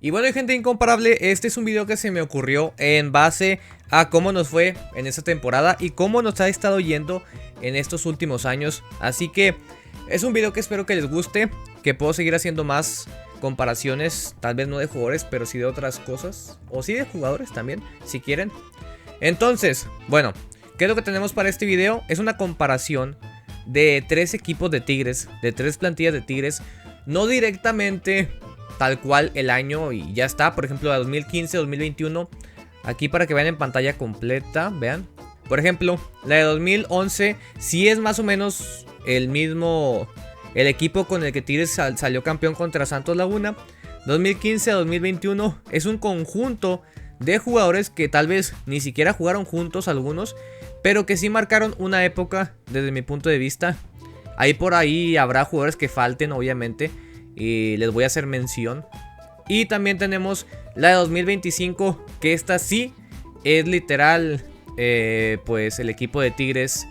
Y bueno, gente incomparable, este es un video que se me ocurrió en base a cómo nos fue en esta temporada y cómo nos ha estado yendo en estos últimos años. Así que es un video que espero que les guste, que puedo seguir haciendo más comparaciones, tal vez no de jugadores, pero sí de otras cosas, o sí de jugadores también, si quieren. Entonces, bueno, ¿qué es lo que tenemos para este video? Es una comparación de 3 equipos de Tigres, de 3 plantillas de Tigres, no directamente tal cual el año y ya está. Por ejemplo, a 2015, 2021. Aquí para que vean en pantalla completa, vean. Por ejemplo, la de 2011 sí es más o menos el mismo, el equipo con el que Tigres salió campeón contra Santos Laguna. 2015 a 2021 es un conjunto de jugadores que tal vez ni siquiera jugaron juntos algunos, pero que sí marcaron una época desde mi punto de vista. Ahí por ahí habrá jugadores que falten, obviamente, y les voy a hacer mención. Y también tenemos la de 2025, que esta sí es literal, pues el equipo de Tigres.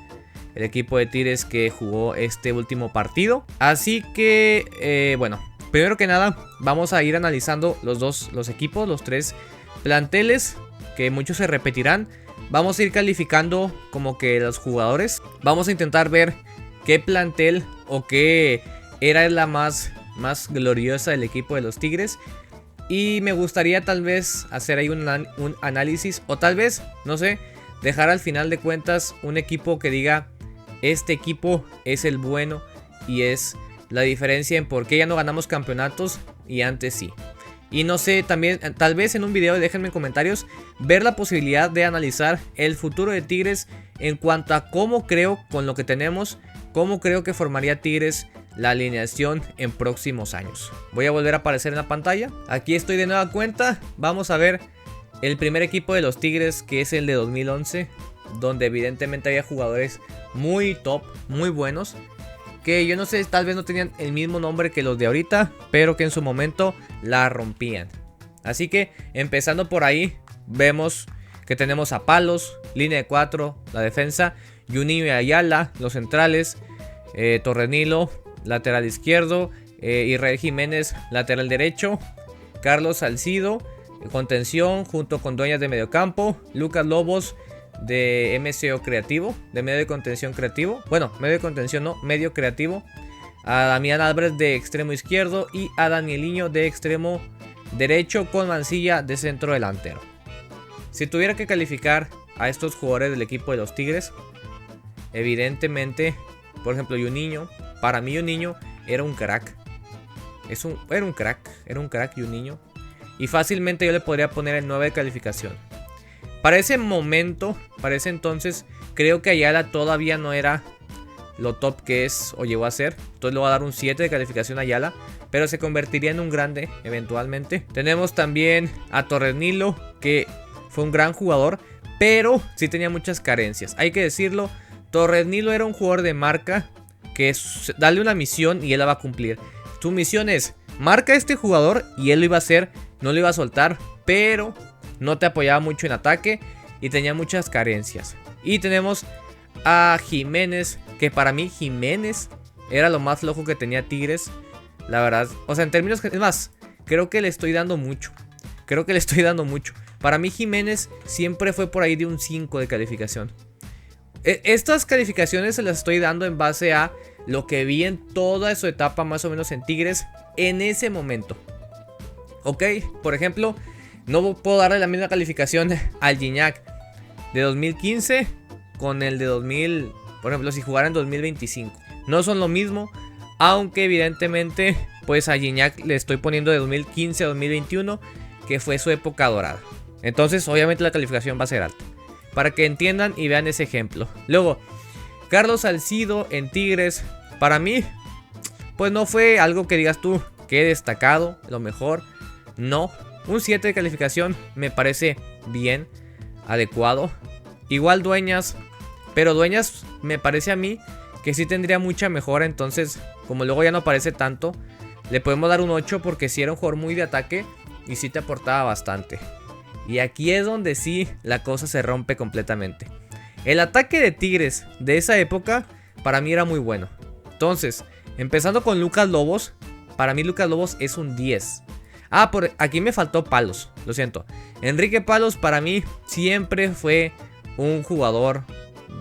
El equipo de Tigres que jugó este último partido. Así que, bueno, primero que nada vamos a ir analizando los equipos, los 3 planteles, que muchos se repetirán. Vamos a ir calificando como que los jugadores. Vamos a intentar ver qué plantel o qué era la más gloriosa del equipo de los Tigres. Y me gustaría tal vez hacer ahí un análisis, o tal vez, no sé, dejar al final de cuentas un equipo que diga: este equipo es el bueno y es la diferencia en por qué ya no ganamos campeonatos y antes sí. Y no sé, también tal vez en un video, déjenme en comentarios, ver la posibilidad de analizar el futuro de Tigres en cuanto a cómo creo, con lo que tenemos, cómo creo que formaría Tigres la alineación en próximos años. Voy a volver a aparecer en la pantalla. Aquí estoy de nueva cuenta. Vamos a ver el primer equipo de los Tigres, que es el de 2011, donde evidentemente había jugadores muy top, muy buenos, que yo no sé, tal vez no tenían el mismo nombre que los de ahorita, pero que en su momento la rompían. Así que empezando por ahí, vemos que tenemos a Palos, línea de 4, la defensa, Juninho y Ayala, los centrales, Torrenilo, lateral izquierdo, Israel Jiménez, lateral derecho, Carlos Salcido, contención junto con Dueñas de mediocampo, Lucas Lobos de MCO creativo, de medio de contención creativo, bueno, medio de contención no, medio creativo, a Damián Álvarez de extremo izquierdo y a Danieliño de extremo derecho, con Mancilla de centro delantero. Si tuviera que calificar a estos jugadores del equipo de los Tigres, evidentemente, por ejemplo, Juninho, para mí Juninho era un crack. Era un crack Juninho. Y fácilmente yo le podría poner el 9 de calificación. Para ese momento, para ese entonces, creo que Ayala todavía no era lo top que es o llegó a ser. Entonces le voy a dar un 7 de calificación a Ayala, pero se convertiría en un grande eventualmente. Tenemos también a Torrenilo, que fue un gran jugador, pero sí tenía muchas carencias. Hay que decirlo, Torrenilo era un jugador de marca, que es darle una misión y él la va a cumplir. Su misión es: marca a este jugador y él lo iba a hacer, no lo iba a soltar, pero no te apoyaba mucho en ataque y tenía muchas carencias. Y tenemos a Jiménez, que para mí Jiménez era lo más flojo que tenía Tigres, la verdad. O sea, en términos, es más, creo que le estoy dando mucho. Para mí Jiménez siempre fue por ahí de un 5 de calificación. Estas calificaciones se las estoy dando en base a lo que vi en toda su etapa más o menos en Tigres en ese momento. Ok, por ejemplo, no puedo darle la misma calificación al Gignac de 2015 con el de 2000, por ejemplo, si jugara en 2025. No son lo mismo, aunque evidentemente pues a Gignac le estoy poniendo de 2015 a 2021, que fue su época dorada. Entonces obviamente la calificación va a ser alta, para que entiendan y vean ese ejemplo. Luego, Carlos Salcido en Tigres, para mí, pues no fue algo que digas tú, que he destacado, lo mejor. No, un 7 de calificación me parece bien, adecuado. Igual Dueñas, pero Dueñas me parece a mí que sí tendría mucha mejora. Entonces, como luego ya no aparece tanto, le podemos dar un 8 porque sí era un jugador muy de ataque y sí te aportaba bastante. Y aquí es donde sí la cosa se rompe completamente. El ataque de Tigres de esa época para mí era muy bueno. Entonces, empezando con Lucas Lobos, para mí Lucas Lobos es un 10. Ah, por aquí me faltó Palos, lo siento. Enrique Palos para mí siempre fue un jugador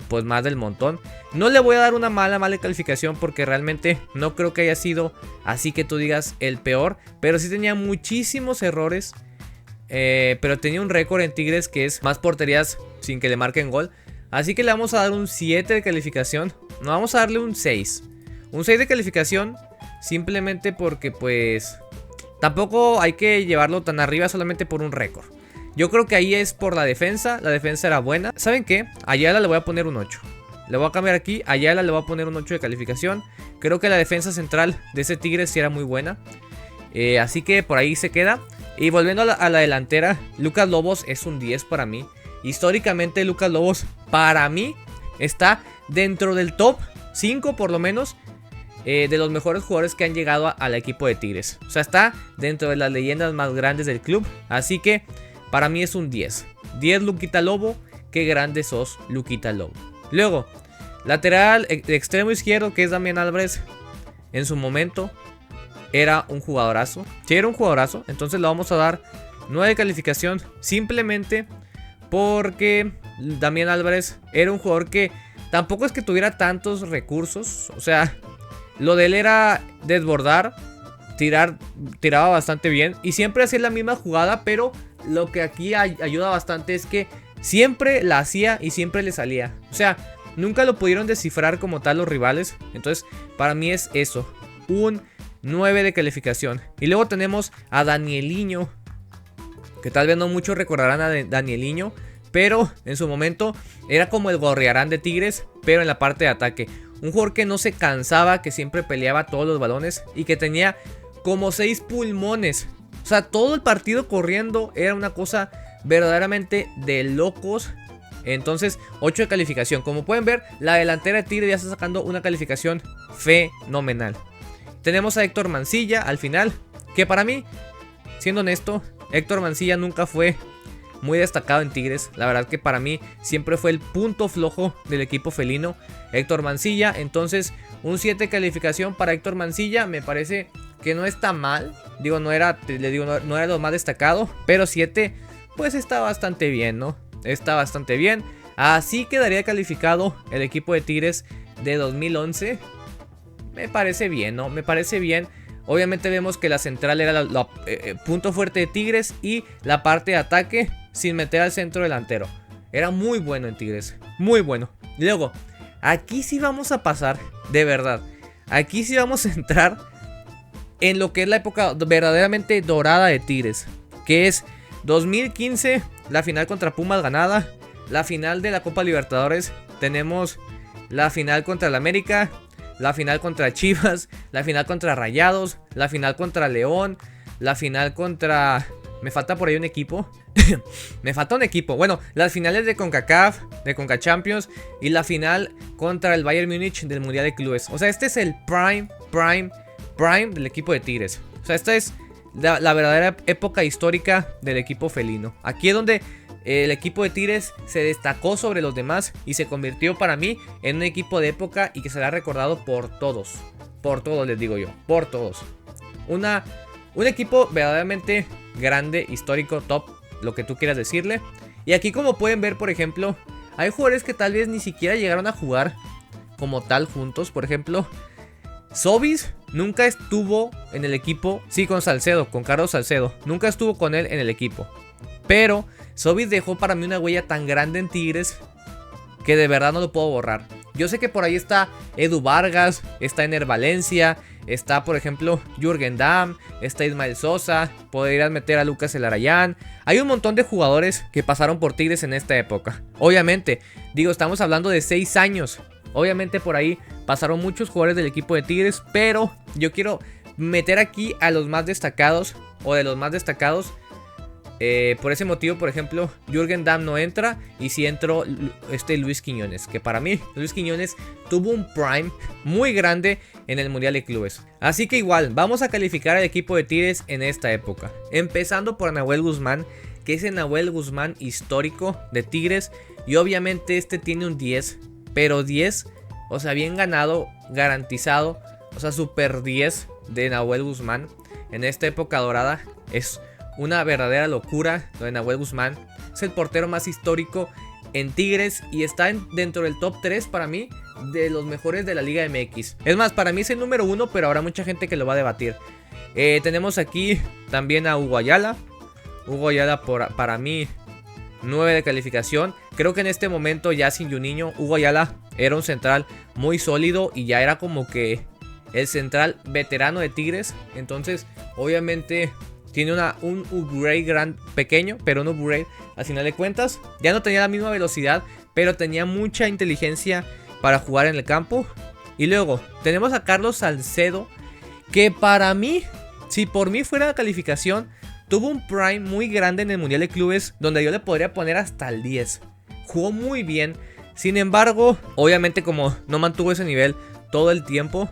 pues más del montón. No le voy a dar una mala calificación porque realmente no creo que haya sido así que tú digas el peor. Pero sí tenía muchísimos errores. Pero tenía un récord en Tigres que es más porterías sin que le marquen gol. Así que le vamos a dar un 7 de calificación. No, vamos a darle un 6. Un 6 de calificación simplemente porque pues tampoco hay que llevarlo tan arriba solamente por un récord. Yo creo que ahí es por la defensa. La defensa era buena. ¿Saben qué? A Ayala le voy a poner un 8. Le voy a cambiar aquí. A Ayala le voy a poner un 8 de calificación. Creo que la defensa central de ese Tigres sí era muy buena. Así que por ahí se queda. Y volviendo a la delantera, Lucas Lobos es un 10 para mí. Históricamente Lucas Lobos para mí está dentro del top 5 por lo menos. De los mejores jugadores que han llegado al equipo de Tigres. O sea, está dentro de las leyendas más grandes del club. Así que para mí es un 10. 10 Luquita Lobo. Qué grande sos, Luquita Lobo. Luego, lateral de extremo izquierdo, que es Damián Álvarez. En su momento era un jugadorazo. Sí, era un jugadorazo. Entonces le vamos a dar 9 de calificación. Simplemente porque Damián Álvarez era un jugador que tampoco es que tuviera tantos recursos. O sea, lo de él era desbordar, tiraba bastante bien y siempre hacía la misma jugada, pero lo que aquí ayuda bastante es que siempre la hacía y siempre le salía. O sea, nunca lo pudieron descifrar como tal los rivales. Entonces, para mí es eso, un 9 de calificación. Y luego tenemos a Danieliño, que tal vez no muchos recordarán a Danieliño, pero en su momento era como el Gorriarán de Tigres, pero en la parte de ataque. Un jugador que no se cansaba, que siempre peleaba todos los balones y que tenía como 6 pulmones. O sea, todo el partido corriendo era una cosa verdaderamente de locos. Entonces, 8 de calificación. Como pueden ver, la delantera de Tigre ya está sacando una calificación fenomenal. Tenemos a Héctor Mancilla al final, que para mí, siendo honesto, Héctor Mancilla nunca fue muy destacado en Tigres. La verdad que para mí siempre fue el punto flojo del equipo felino, Héctor Mancilla. Entonces un 7 de calificación para Héctor Mancilla. Me parece que no está mal. Digo, no era lo más destacado, pero 7 pues está bastante bien, ¿no? Está bastante bien. Así quedaría calificado el equipo de Tigres de 2011. Me parece bien, ¿no? Me parece bien. Obviamente vemos que la central era el punto fuerte de Tigres y la parte de ataque sin meter al centro delantero. Era muy bueno en Tigres, muy bueno. Y luego, aquí sí vamos a pasar, de verdad. Aquí sí vamos a entrar en lo que es la época verdaderamente dorada de Tigres, que es 2015, la final contra Pumas ganada, la final de la Copa Libertadores, tenemos la final contra el América, la final contra Chivas, la final contra Rayados, la final contra León, la final contra... Me falta por ahí un equipo. Me falta un equipo. Bueno, las finales de CONCACAF, de CONCACHAMPIONS y la final contra el Bayern Múnich del Mundial de Clubes. O sea, este es el prime del equipo de Tigres. O sea, esta es la verdadera época histórica del equipo felino. Aquí es donde el equipo de Tigres se destacó sobre los demás y se convirtió para mí en un equipo de época y que será recordado por todos. Por todos les digo yo, por todos. Un equipo verdaderamente grande, histórico, top, lo que tú quieras decirle. Y aquí como pueden ver, por ejemplo, hay jugadores que tal vez ni siquiera llegaron a jugar como tal juntos. Por ejemplo, Sobis nunca estuvo en el equipo. Sí, con Salcedo, con Carlos Salcedo. Nunca estuvo con él en el equipo. Pero Sobis dejó para mí una huella tan grande en Tigres que de verdad no lo puedo borrar. Yo sé que por ahí está Edu Vargas, está Ener Valencia, está por ejemplo Jürgen Damm, está Ismael Sosa, podrías meter a Lucas Elarayán. Hay un montón de jugadores que pasaron por Tigres en esta época. Obviamente, digo, estamos hablando de 6 años. Obviamente por ahí pasaron muchos jugadores del equipo de Tigres, pero yo quiero meter aquí a los más destacados o de los más destacados. Por ese motivo, por ejemplo, Jürgen Damm no entra y sí entró Luis Quiñones, que para mí Luis Quiñones tuvo un prime muy grande en el Mundial de Clubes. Así que igual, vamos a calificar al equipo de Tigres en esta época, empezando por Nahuel Guzmán, que es el Nahuel Guzmán histórico de Tigres. Y obviamente este tiene un 10, pero 10, o sea, bien ganado, garantizado. O sea, super 10 de Nahuel Guzmán en esta época dorada. Es una verdadera locura lo de Nahuel Guzmán. Es el portero más histórico en Tigres y está dentro del top 3 para mí de los mejores de la Liga MX. Es más, para mí es el número 1, pero habrá mucha gente que lo va a debatir. Tenemos aquí también a Hugo Ayala. Hugo Ayala para mí 9 de calificación. Creo que en este momento ya sin Juninho, Hugo Ayala era un central muy sólido y ya era como que el central veterano de Tigres. Entonces obviamente tiene un upgrade pequeño, pero un upgrade al final de cuentas. Ya no tenía la misma velocidad, pero tenía mucha inteligencia para jugar en el campo. Y luego tenemos a Carlos Salcedo, que para mí, si por mí fuera la calificación, tuvo un prime muy grande en el Mundial de Clubes, donde yo le podría poner hasta el 10. Jugó muy bien. Sin embargo, obviamente como no mantuvo ese nivel todo el tiempo,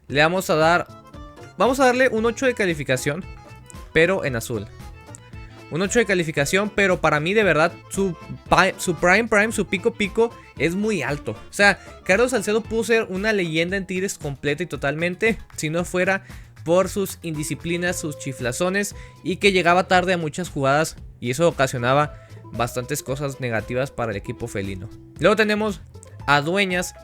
le vamos a darle un 8 de calificación, pero en azul. Un 8 de calificación, pero para mí de verdad su prime, su pico es muy alto. O sea, Carlos Salcedo pudo ser una leyenda en Tigres completa y totalmente, si no fuera por sus indisciplinas, sus chiflazones y que llegaba tarde a muchas jugadas, y eso ocasionaba bastantes cosas negativas para el equipo felino. Luego tenemos a Dueñas,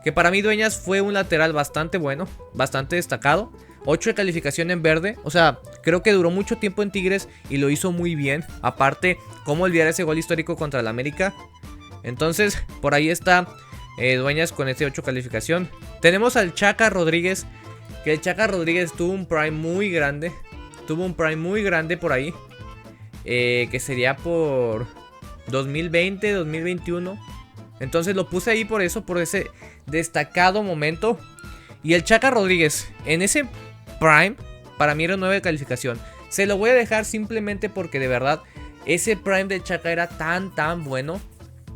que para mí Dueñas fue un lateral bastante bueno, bastante destacado. 8 de calificación en verde. O sea, creo que duró mucho tiempo en Tigres y lo hizo muy bien. Aparte, cómo olvidar ese gol histórico contra el América. Entonces, por ahí está Dueñas con ese 8 calificación. Tenemos al Chaca Rodríguez, que el Chaca Rodríguez tuvo un prime muy grande. Tuvo un prime muy grande por ahí, que sería por 2020, 2021. Entonces lo puse ahí por eso, por ese destacado momento. Y el Chaca Rodríguez, en ese prime, para mí era 9 de calificación. Se lo voy a dejar simplemente porque de verdad ese prime del Chaca era tan bueno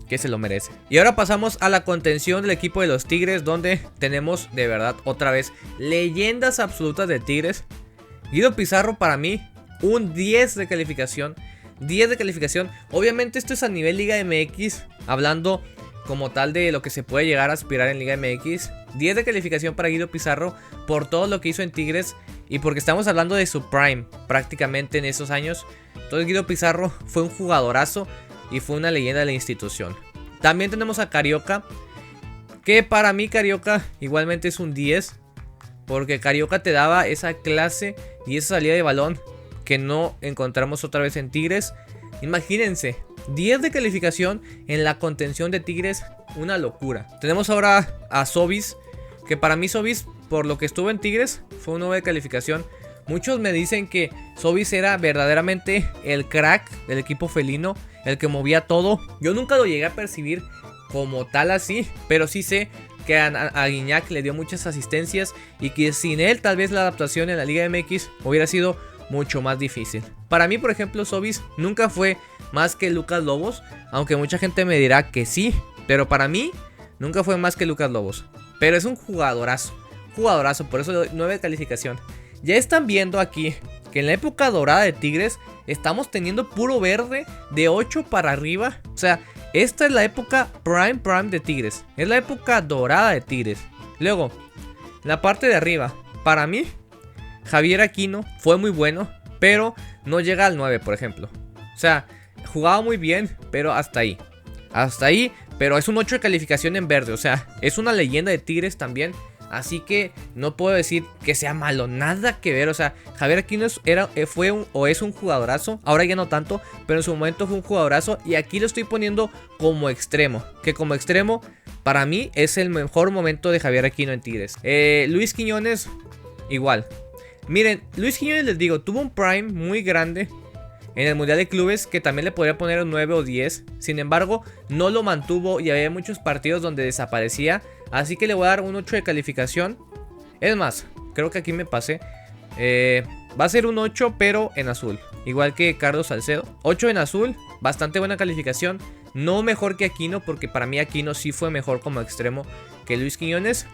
que se lo merece. Y ahora pasamos a la contención del equipo de los Tigres, donde tenemos de verdad otra vez leyendas absolutas de Tigres. Guido Pizarro para mí un 10 de calificación. 10 de calificación. Obviamente esto es a nivel Liga MX, hablando como tal de lo que se puede llegar a aspirar en Liga MX. 10 de calificación para Guido Pizarro por todo lo que hizo en Tigres y porque estamos hablando de su prime prácticamente en esos años. Entonces Guido Pizarro fue un jugadorazo y fue una leyenda de la institución. También tenemos a Carioca, que para mí Carioca igualmente es un 10, porque Carioca te daba esa clase y esa salida de balón que no encontramos otra vez en Tigres. Imagínense, 10 de calificación en la contención de Tigres, una locura. Tenemos ahora a Sobis, que para mí Sobis, por lo que estuvo en Tigres, fue un 9 de calificación. Muchos me dicen que Sobis era verdaderamente el crack del equipo felino, el que movía todo. Yo nunca lo llegué a percibir como tal así, pero sí sé que a Guiñac le dio muchas asistencias y que sin él tal vez la adaptación en la Liga MX hubiera sido mucho más difícil. Para mí, por ejemplo, Sobis nunca fue más que Lucas Lobos, aunque mucha gente me dirá que sí, pero para mí nunca fue más que Lucas Lobos. Pero es un jugadorazo, por eso le doy 9 de calificación. Ya están viendo aquí que en la época dorada de Tigres estamos teniendo puro verde de 8 para arriba. O sea, esta es la época prime de Tigres, es la época dorada de Tigres. Luego, la parte de arriba, para mí Javier Aquino fue muy bueno, pero no llega al 9, por ejemplo. O sea, jugaba muy bien, pero hasta ahí. Hasta ahí, pero es un 8 de calificación en verde. O sea, es una leyenda de Tigres también. Así que no puedo decir que sea malo, nada que ver. O sea, Javier Aquino es un jugadorazo. Ahora ya no tanto, pero en su momento fue un jugadorazo. Y aquí lo estoy poniendo como extremo, que como extremo para mí es el mejor momento de Javier Aquino en Tigres. Luis Quiñones, igual. Miren, Luis Quiñones, les digo, tuvo un prime muy grande en el Mundial de Clubes, que también le podría poner un 9 o 10. Sin embargo, no lo mantuvo y había muchos partidos donde desaparecía. Así que le voy a dar un 8 de calificación. Es más, creo que aquí me pasé. Va a ser un 8, pero en azul, igual que Carlos Salcedo. 8 en azul, bastante buena calificación. No mejor que Aquino, porque para mí Aquino sí fue mejor como extremo que Luis Quiñones,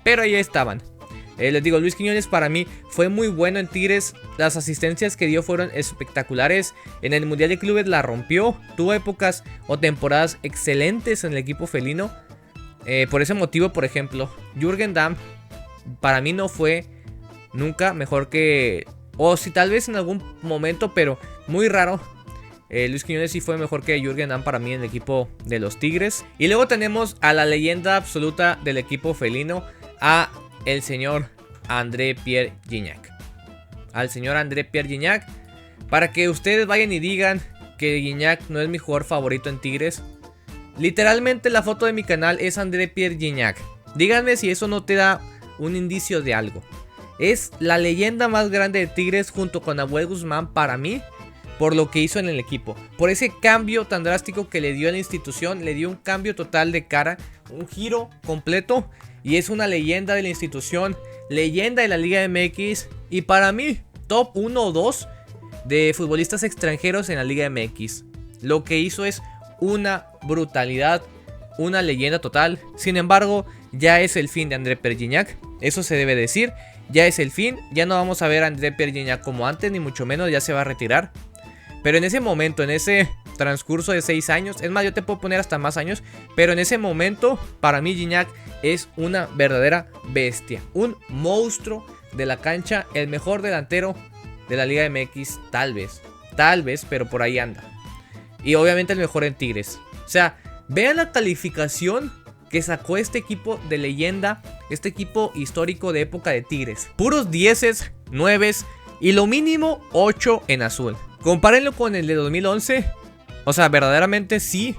pero ahí estaban. Les digo, Luis Quiñones para mí fue muy bueno en Tigres. Las asistencias que dio fueron espectaculares. En el Mundial de Clubes la rompió. Tuvo épocas o temporadas excelentes en el equipo felino. Por ese motivo, por ejemplo, Jürgen Damm para mí no fue nunca mejor que... O si tal vez en algún momento, pero muy raro. Luis Quiñones sí fue mejor que Jürgen Damm para mí en el equipo de los Tigres. Y luego tenemos a la leyenda absoluta del equipo felino, a el señor André Pierre Gignac. Al señor André Pierre Gignac, para que ustedes vayan y digan que Gignac no es mi jugador favorito en Tigres. Literalmente la foto de mi canal es André Pierre Gignac. Díganme si eso no te da un indicio de algo. Es la leyenda más grande de Tigres junto con Nahuel Guzmán para mí, por lo que hizo en el equipo, por ese cambio tan drástico que le dio a la institución. Le dio un cambio total de cara, un giro completo, y es una leyenda de la institución, leyenda de la Liga MX, y para mí top 1 o 2 de futbolistas extranjeros en la Liga MX. Lo que hizo es una brutalidad, una leyenda total. Sin embargo, ya es el fin de André Pierre Gignac, eso se debe decir. Ya es el fin, ya no vamos a ver a André Pierre Gignac como antes, ni mucho menos, ya se va a retirar. Pero en ese momento, en ese transcurso de 6 años, es más, yo te puedo poner hasta más años, pero en ese momento, para mí Gignac es una verdadera bestia, un monstruo de la cancha, el mejor delantero de la Liga MX, tal vez, pero por ahí anda. Y obviamente el mejor en Tigres. O sea, vean la calificación que sacó este equipo de leyenda, este equipo histórico de época de Tigres. Puros 10s, 9s y lo mínimo 8 en azul. Compárenlo con el de 2011. O sea, verdaderamente sí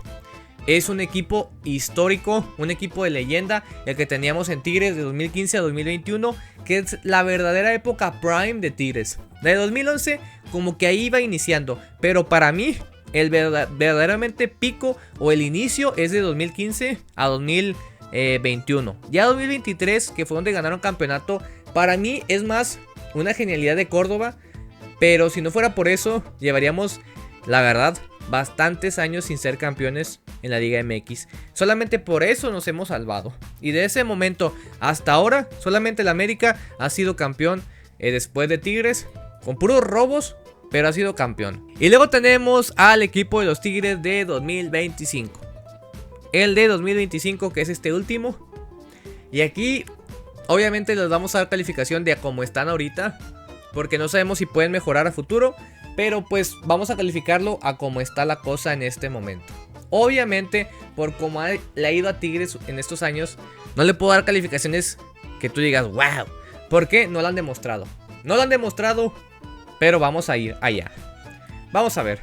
es un equipo histórico, un equipo de leyenda, el que teníamos en Tigres de 2015 a 2021, que es la verdadera época prime de Tigres. La de 2011 como que ahí iba iniciando, pero para mí el verdaderamente pico o el inicio es de 2015 a 2021. Ya 2023, que fue donde ganaron campeonato, para mí es más una genialidad de Córdoba. Pero si no fuera por eso, llevaríamos, la verdad, bastantes años sin ser campeones en la Liga MX. Solamente por eso nos hemos salvado. Y de ese momento hasta ahora, solamente el América ha sido campeón después de Tigres, con puros robos, pero ha sido campeón. Y luego tenemos al equipo de los Tigres de 2025. El de 2025, que es este último. Y aquí, obviamente, les vamos a dar calificación de a cómo están ahorita, porque no sabemos si pueden mejorar a futuro, pero pues vamos a calificarlo a cómo está la cosa en este momento. Obviamente, por cómo le ha ido a Tigres en estos años, no le puedo dar calificaciones que tú digas wow, porque no lo han demostrado. No lo han demostrado, pero vamos a ir allá. Vamos a ver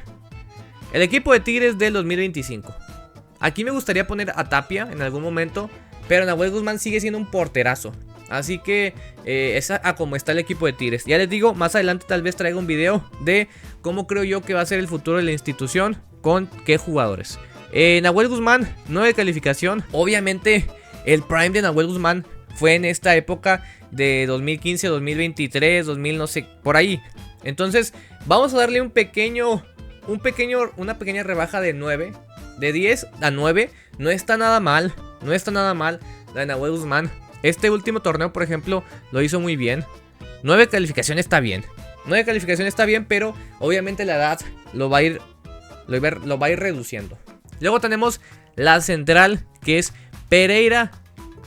el equipo de Tigres del 2025. Aquí me gustaría poner a Tapia en algún momento, pero Nahuel Guzmán sigue siendo un porterazo. Así que es a como está el equipo de Tigres. Ya les digo, más adelante tal vez traiga un video de cómo creo yo que va a ser el futuro de la institución, con qué jugadores. Nahuel Guzmán, 9 de calificación. Obviamente el prime de Nahuel Guzmán fue en esta época de 2015, 2023, 2000 no sé, por ahí. Entonces vamos a darle una pequeña rebaja de 9. De 10 a 9, no está nada mal. No está nada mal la de Nahuel Guzmán. Este último torneo, por ejemplo, lo hizo muy bien. 9 calificación está bien. 9 calificación está bien, pero obviamente la edad lo va a ir reduciendo. Luego tenemos la central, que es Pereira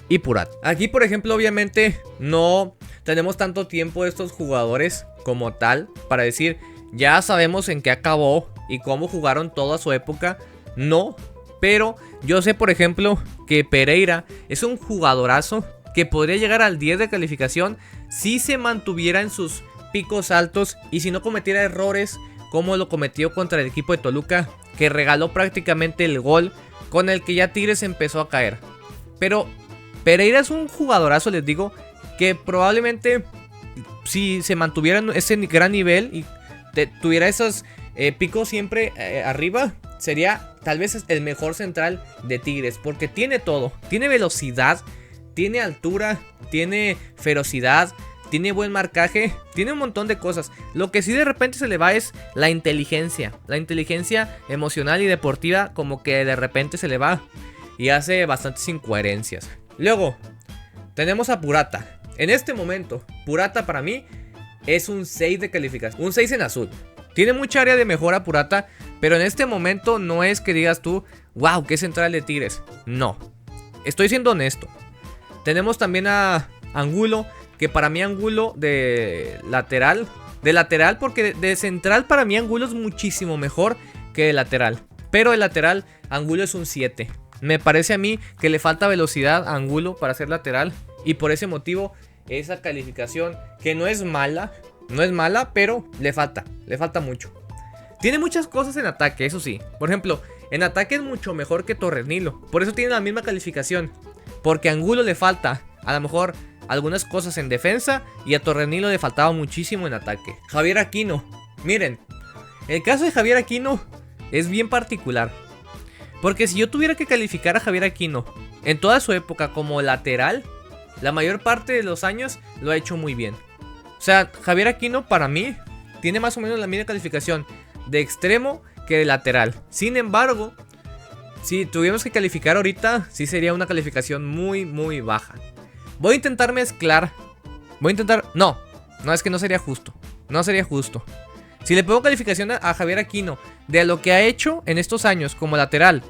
y Purat. Aquí, por ejemplo, obviamente no tenemos tanto tiempo de estos jugadores como tal para decir, ya sabemos en qué acabó y cómo jugaron toda su época. No, pero yo sé, por ejemplo, que Pereira es un jugadorazo que podría llegar al 10 de calificación si se mantuviera en sus picos altos y si no cometiera errores como lo cometió contra el equipo de Toluca, que regaló prácticamente el gol con el que ya Tigres empezó a caer. Pero Pereira es un jugadorazo, les digo, que probablemente si se mantuviera en ese gran nivel y tuviera esos picos siempre arriba, sería tal vez el mejor central de Tigres, porque tiene todo, tiene velocidad, tiene altura, tiene ferocidad, tiene buen marcaje, tiene un montón de cosas. Lo que sí de repente se le va es la inteligencia emocional y deportiva, como que de repente se le va y hace bastantes incoherencias. Luego tenemos a Purata. En este momento Purata para mí es un 6 de calificación, un 6 en azul. Tiene mucha área de mejora Purata, pero en este momento no es que digas tú, wow, qué central de Tigres. No, estoy siendo honesto. Tenemos también a Angulo, que para mí Angulo de lateral, porque de central para mí Angulo es muchísimo mejor que de lateral. Pero de lateral Angulo es un 7. Me parece a mí que le falta velocidad a Angulo para ser lateral. Y por ese motivo esa calificación, que no es mala, pero le falta mucho. Tiene muchas cosas en ataque, eso sí. Por ejemplo, en ataque es mucho mejor que Torres Nilo. Por eso tiene la misma calificación. Porque a Angulo le falta a lo mejor algunas cosas en defensa y a Torres Nilo le faltaba muchísimo en ataque. Javier Aquino. Miren, el caso de Javier Aquino es bien particular. Porque si yo tuviera que calificar a Javier Aquino en toda su época como lateral, la mayor parte de los años lo ha hecho muy bien. O sea, Javier Aquino para mí tiene más o menos la misma calificación de extremo que de lateral. Sin embargo, si tuviéramos que calificar ahorita, sí sería una calificación muy baja. Voy a intentar mezclar. No, es que no sería justo. Si le pongo calificación a Javier Aquino de lo que ha hecho en estos años como lateral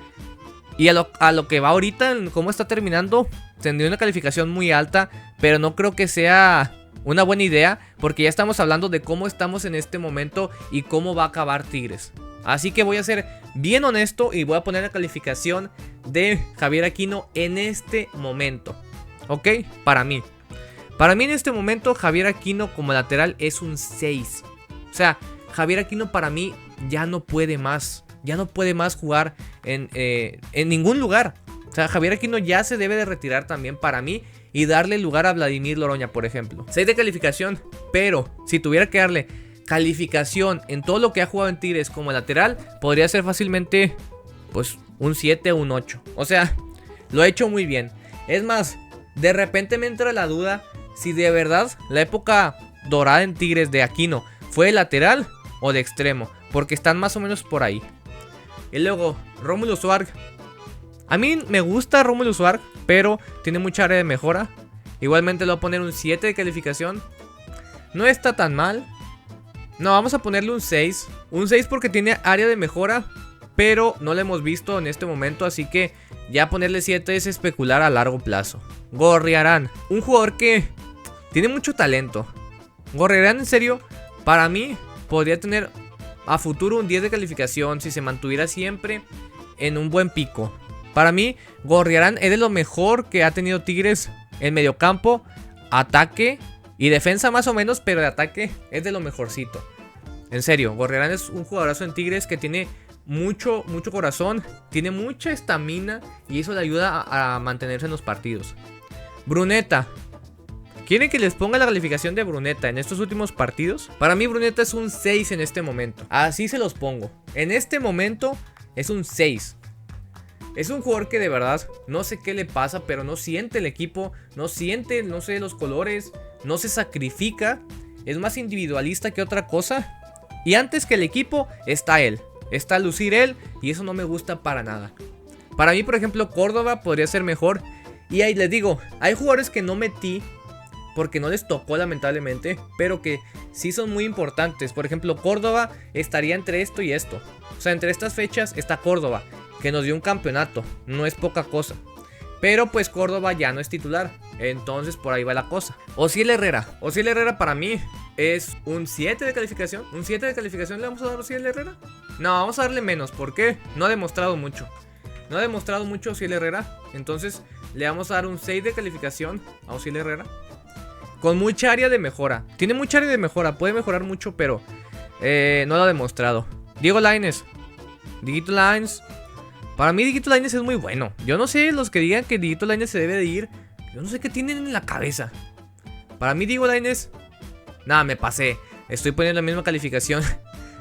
y a lo que va ahorita, en cómo está terminando, tendría una calificación muy alta. Pero no creo que sea una buena idea, porque ya estamos hablando de cómo estamos en este momento y cómo va a acabar Tigres. Así que voy a ser bien honesto y voy a poner la calificación de Javier Aquino en este momento. ¿Ok? Para mí en este momento Javier Aquino como lateral es un 6. O sea, Javier Aquino para mí ya no puede más. Ya no puede más jugar en ningún lugar. O sea, Javier Aquino ya se debe de retirar también para mí y darle lugar a Vladimir Loroña, por ejemplo. 6 de calificación, pero si tuviera que darle calificación en todo lo que ha jugado en Tigres como lateral, podría ser fácilmente pues un 7 o un 8. O sea, lo ha hecho muy bien. Es más, de repente me entra la duda si de verdad la época dorada en Tigres de Aquino fue de lateral o de extremo, porque están más o menos por ahí. Y luego, Rómulo Suárez. A mí me gusta Rómulo Suárez, pero tiene mucha área de mejora. Igualmente le voy a poner un 7 de calificación. No está tan mal. No, vamos a ponerle un 6. Un 6 porque tiene área de mejora, pero no lo hemos visto en este momento, así que ya ponerle 7 es especular a largo plazo. Gorriarán, un jugador que tiene mucho talento. Gorriarán, en serio, para mí podría tener a futuro un 10 de calificación si se mantuviera siempre en un buen pico. Para mí, Gorriarán es de lo mejor que ha tenido Tigres en mediocampo, ataque y defensa más o menos, pero de ataque es de lo mejorcito. En serio, Gorriarán es un jugadorazo en Tigres que tiene mucho corazón, tiene mucha estamina y eso le ayuda a mantenerse en los partidos. Bruneta. ¿Quieren que les ponga la calificación de Bruneta en estos últimos partidos? Para mí Bruneta es un 6 en este momento. Así se los pongo. En este momento es un 6. Es un jugador que de verdad no sé qué le pasa, pero no siente el equipo, no siente, no sé, los colores, no se sacrifica, es más individualista que otra cosa. Y antes que el equipo está él, está lucir él, y eso no me gusta para nada. Para mí, por ejemplo, Córdoba podría ser mejor. Y ahí les digo, hay jugadores que no metí porque no les tocó lamentablemente, pero que sí son muy importantes. Por ejemplo, Córdoba estaría entre esto y esto. O sea, entre estas fechas está Córdoba, que nos dio un campeonato, no es poca cosa. Pero pues Córdoba ya no es titular, entonces por ahí va la cosa. Osiel Herrera para mí es un 7 de calificación. ¿Un 7 de calificación le vamos a dar a Osiel Herrera? No, vamos a darle menos, ¿por qué? No ha demostrado mucho. Osiel Herrera, entonces le vamos a dar un 6 de calificación a Osiel Herrera. Con mucha área de mejora, tiene mucha área de mejora, puede mejorar mucho, pero no lo ha demostrado. Diego Lainez. Para mí Dieguito Lainez es muy bueno. Yo no sé los que digan que Dieguito Lainez se debe de ir. Yo no sé qué tienen en la cabeza. Para mí Diego Lainez, nada, me pasé. Estoy poniendo la misma calificación.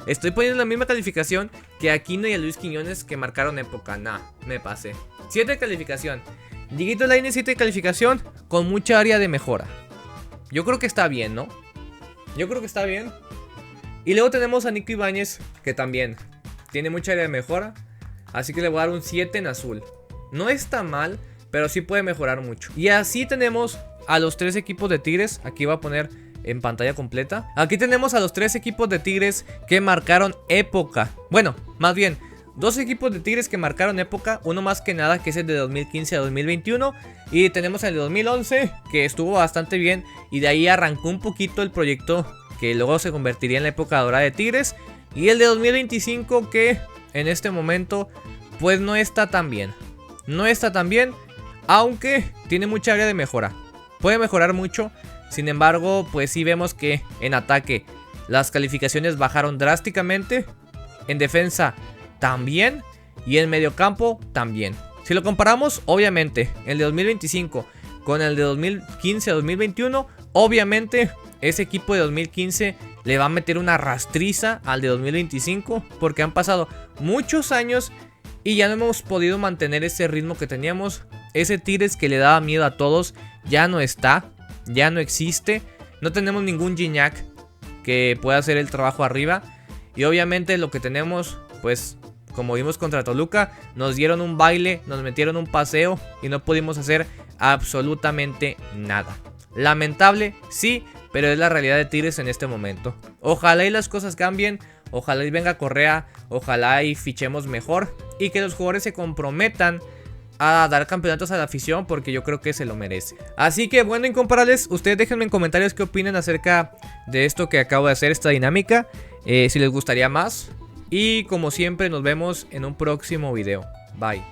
Estoy poniendo la misma calificación que a Aquino y a Luis Quiñones, que marcaron época. Nah, me pasé. 7 de calificación. Dieguito Lainez 7 de calificación con mucha área de mejora. Yo creo que está bien, ¿no? Yo creo que está bien. Y luego tenemos a Nico Ibáñez, que también tiene mucha área de mejora. Así que le voy a dar un 7 en azul. No está mal, pero sí puede mejorar mucho. Y así tenemos a los 3 equipos de Tigres. Aquí voy a poner en pantalla completa. Aquí tenemos a los 3 equipos de Tigres que marcaron época. Bueno, más bien, dos equipos de Tigres que marcaron época, uno más que nada que es el de 2015 a 2021 y tenemos el de 2011 que estuvo bastante bien y de ahí arrancó un poquito el proyecto que luego se convertiría en la época dorada de Tigres, y el de 2025 que en este momento pues no está tan bien, aunque tiene mucha área de mejora, puede mejorar mucho. Sin embargo, pues sí vemos que en ataque las calificaciones bajaron drásticamente, en defensa también y en mediocampo también. Si lo comparamos, obviamente, el de 2025 con el de 2015 a 2021, obviamente ese equipo de 2015 le va a meter una rastriza al de 2025 porque han pasado muchos años y ya no hemos podido mantener ese ritmo que teníamos. Ese Tigres que le daba miedo a todos ya no está, ya no existe. No tenemos ningún Gignac que pueda hacer el trabajo arriba. Y obviamente lo que tenemos, pues como vimos contra Toluca, nos dieron un baile, nos metieron un paseo y no pudimos hacer absolutamente nada. Lamentable, sí, pero es la realidad de Tigres en este momento. Ojalá y las cosas cambien, ojalá y venga Correa, ojalá y fichemos mejor y que los jugadores se comprometan a dar campeonatos a la afición, porque yo creo que se lo merece. Así que bueno, incomparables, ustedes déjenme en comentarios qué opinan acerca de esto que acabo de hacer, esta dinámica, si les gustaría más. Y como siempre nos vemos en un próximo video. Bye.